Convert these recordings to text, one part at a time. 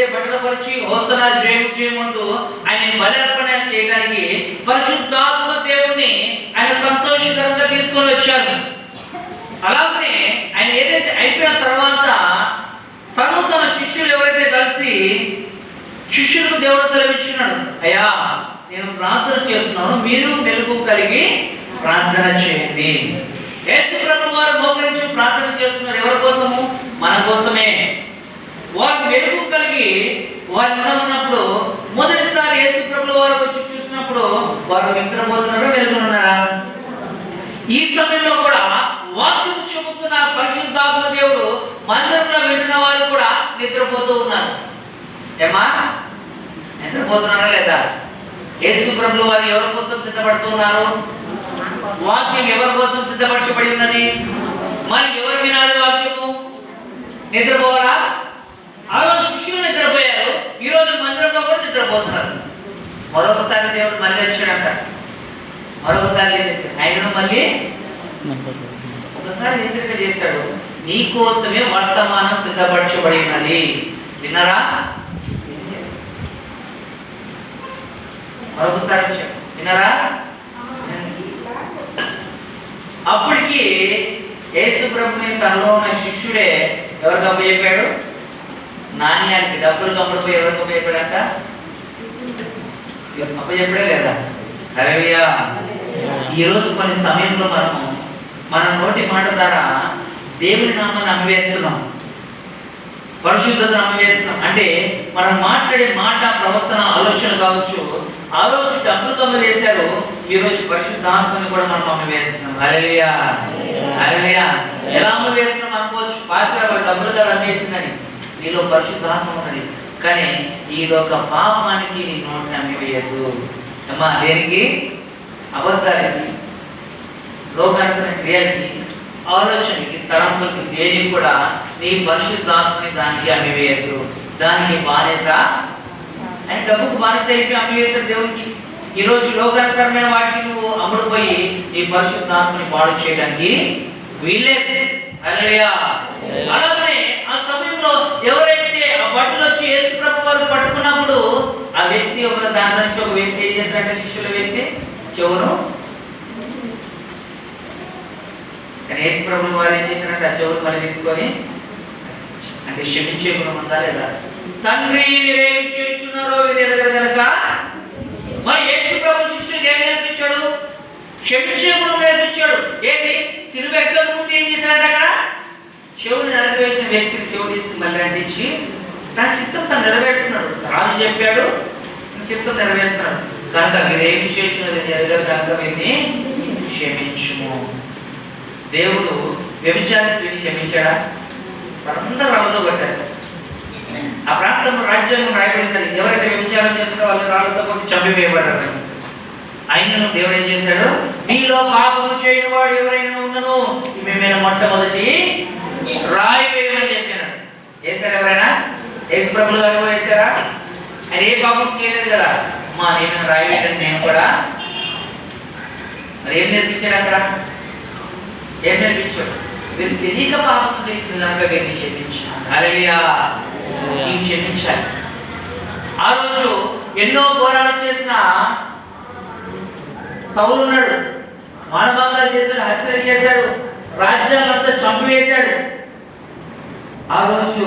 ఎవరైతే బట్టలపరిచి హోసనా జయము చేయమంటూ ఆయన బలి అర్పణ చేయడానికి పరిశుద్ధాత్మ దేవుణ్ణి ఆయన సంతోషకరంగా తీసుకొని వచ్చారు. అలాగనే ఆయన ఏదైతే అయిపోయిన తర్వాత తన శిష్యులు ఎవరైతే కలిసి శిష్యులకు దేవుడు సెలవిస్తున్నాడు, అయ్యా నేను ప్రార్థన చేస్తున్నాను, మీరు మెలుగు కలిగి ప్రార్థన చేయండి. యేసు ప్రభువు వారు మోకరించి ప్రార్థన చేస్తున్నారు. ఎవరి కోసము? మన కోసమే. వారు మెలుగు కలిగి వారు ఉన్నప్పుడు మొదటిసారి యేసు ప్రభువు వారు వచ్చి చూసినప్పుడు వారు నిద్రపోతున్నారా, మెలుగున్నారా? ఈ సమయంలో కూడా వాక్యం చెబుతున్న పరిశుద్ధాత్మ దేవుడు మందిరంలో వింటున్న వారు కూడా నిద్రపోతూ ఉన్నారు. ఏమా నిద్రపోతున్నారా లేదా? యేసు ప్రభువు వారు ఎవరి కోసం సిద్ధపడుతున్నారు? వాక్యం ఎవరి కోసం సిద్ధపరచబడి ఉన్నది? మరి ఎవరు వినాలి వాక్యము? నిద్రపోవాలా? ఆ రోజు శిష్యులు నిద్రపోయారు, ఈ రోజు మందిరంలో కూడా నిద్రపోతున్నారు. మరొకసారి దేవుడు మళ్ళీ వచ్చాడంట. మరొకసారి ఆయన మళ్ళీ ఒకసారి హెచ్చరిక చేశాడు, నీ కోసమే వర్తమానం సిద్ధపరచబడి ఉన్నది. విన్నారా? మరొకసారి వచ్చాడు, విన్నారా? అప్పటికి యేసు ప్రభుని తనలో ఉన్న శిష్యుడే ఎవరికి అప్పచెప్పాడు? నాణ్యానికి డబ్బులు కమ్ముడిపోయి ఎవరికి అప్పచెప్పాడంట? అప్పచెప్పడే లేదా? హల్లెలూయా. ఈరోజు కొన్ని సమయంలో మన నోటి మాట ద్వారా దేవుని నామాన్ని అమ్మివేస్తున్నాం, పరిశుద్ధతను అమ్మివేస్తున్నాం. అంటే మనం మాట్లాడే మాట, ప్రవర్తన, ఆలోచన కావచ్చు. ఆ రోజు డబ్బులు అమ్మివేశారు, ఈ రోజు పరిశుద్ధాత్మని కూడా మనం అమ్మివేస్తున్నాం. హల్లెలూయా, హల్లెలూయా. ఎలా అమ్మివేస్తున్నాం అనుకోవచ్చు, పాస్టర్ గారు డబ్బులు కూడా అమ్మేసిందని. నీలో పరిశుద్ధాత్మ ఉన్నది, కానీ ఈ లోక పాపానికి నీ నోటిని అమ్మివేయద్దు. అమ్మా, దేనికి? అబద్ధాలకి, లోకానుసరణ క్రియలకి, ఆలోచనకి, తలంపులకి, దేనికి కూడా నీ పరిశుద్ధాత్మని దానికి అమ్మివేయద్దు. దానికి బానిస, ఆయన డబ్బుకు బానిస అయిపోయి అమ్మివేశాడు దేవునికి. ఈరోజు లోకానుసరమైన వాటికి నువ్వు అమ్ముడుపోయి నీ పరిశుద్ధాత్మని పాడు చేయడానికి వీల్లేదు. హల్లెలూయా. అలాగనే ఆ సమయంలో ఎవరైతే ఆ బట్టలు వచ్చి యేసు ప్రభు వారు పట్టుకున్నప్పుడు ఆ వ్యక్తి దాని నుంచి ఒక వ్యక్తి ఏం చేశారంటే, శిష్యుల వ్యక్తి చెవును, కానీ యేసు ప్రభు వారు ఏం చేశారంటే ఆ చెవును మళ్ళీ తీసుకొని, అంటే క్షమించే గుణం ఉందా లేదా? తండ్రి మీరేమి చేస్తున్నారో మీరు ఎరగరు కనుక. మరి యేసు ప్రభు శిష్యులకు ఏం నేర్పించాడు? క్షమించే గుణం నేర్పించాడు. ఏది? సిలువ ఎక్కక ముందు ఏం చేశాడంటే అక్కడ చెవుని నెరవేర్చిన వ్యక్తిని చెవు తీసుకుని మళ్ళీ అంటించి తన చిత్తం తను నెరవేరుతున్నాడు. రాజు చెప్పాడు, చిత్తం నెరవేరుస్తున్నాడు. కనుక మీరేమి చేస్తున్నది ఎరగరు కనుక వీరిని క్షమించుము. దేవుడు వ్యభిచార స్త్రీని క్షమించాడా? అందరూ రాళ్ళతో కొట్టారు. ఆ ప్రాంతంలో రాజ్యాంగం రాయబడింది, ఎవరైతే వ్యభిచారం చేస్తారో వాళ్ళు రాళ్ళతో కొట్టి చంపివేయబడ్డారు. ఆయనను దేవుడు ఏం చేశాడు? నీలో పాపము చేయని వాడు ఎవరైనా ఉన్నను మేమైనా మొట్టమొదటి రాయి వేయమని చెప్పాడు. వేశారు ఎవరైనా? యేసు ప్రభువు గారు కూడా వేశారా? ఆయన ఏ పాపం చేయలేదు కదా. అమ్మా, నేను రాయి వేయడం నేను కూడా. మరి ఏం నేర్పించాడు అక్కడ? ఏం నేర్పించాడు? వీరు తెలియక పాపం చేసింది కనుక వీరిని క్షమించాలి. హల్లెలూయా. క్షమించాలి. ఆ రోజు ఎన్నో ఘోరాలు చేసిన సౌలు ఉన్నాడు, మానభంగాలు చేశాడు, హత్యలు చేశాడు, రాజ్యాలంతా చంపివేశాడు. ఆ రోజు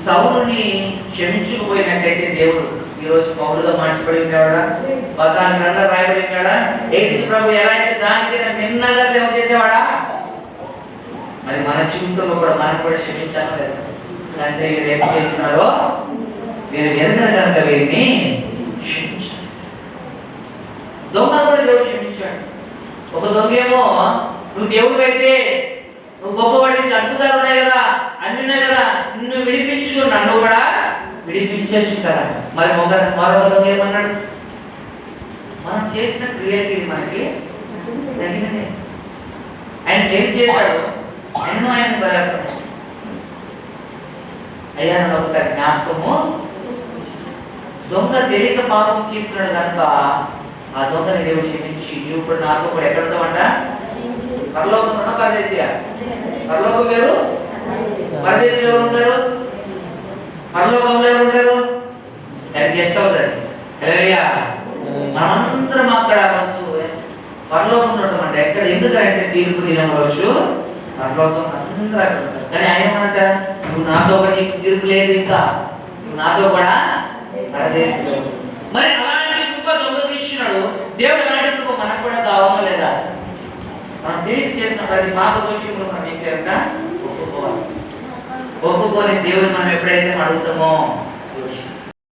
సౌలుని క్షమించకపోయినట్టయితే దేవుడు ఈరోజు పౌలుగా మార్చబడి ఉన్నాడా? 14 గ్రంథాలు రాయబడి ఉన్నాడా? యేసు ప్రభు ఎలా అయితే దానికైనా నిన్నగా సేవ చేసేవాడా? మరి మన జీవితంలో కూడా మనం కూడా క్షమించాలా లేదా? అంటే వీరు ఏం చేస్తున్నారో వీరు ఎరగరు కనుక వీరిని క్షమించాలి. దొంగను కూడా దేవుడు క్షమించాడు. ఒక దొంగ ఏమో, నువ్వు దేవుడు అయితే నువ్వు గొప్పవాడికి అద్భుతాలు ఉన్నాయి కదా, అన్ని ఉన్నాయి కదా, నిన్ను విడిపించు, నన్ను కూడా విడిపించవచ్చు కదా. మరి మరొక దొంగ ఏమన్నాడు? మనం చేసిన క్రియకి ఇది మనకి తగినదే. ఆయన ఏం చేశాడు? ఆయన బలపడ్డాడు. అయ్యా నన్ను ఒకసారి జ్ఞాపకము. దొంగ తెలియక పాపం చేస్తున్నాడు కనుక ఆ దొంగని దేవుడు క్షమించి, నీవు ఇప్పుడు నాతో కూడా ఎక్కడ ఉంటావంట? పరలోకం ఉన్న పరదేశీయ. పరలోకం వేరు, పరదేశీయులు ఎవరు ఉంటారు? పరలోకంలో ఎవరు ఉంటారు? గెస్ట్ అవుతారు. హల్లెలూయా. మనమందరం అక్కడ పరలోకంలో ఉంటామంటే ఎక్కడ? ఎందుకంటే తీర్పు దినం రోజు పరలోకం అందరూ అక్కడ ఉంటారు. కానీ ఆయన ఏమంట? నువ్వు నాతో కూడా నీకు తీర్పు లేదు, ఇంకా నువ్వు నాతో కూడా పరదేశంలో. మరి అలాంటి కృప దొంగతీస్తున్నాడు దేవుడు. అలాంటి కృప మనకు కూడా కావాలా లేదా? మనం తిరిగి చేసిన ప్రతి పాప దోషంలో మనం ఏం చేయాలంట? ఒప్పుకోవాలి. ఒప్పుకొని దేవుడు మనం ఎప్పుడైతే అడుగుతామో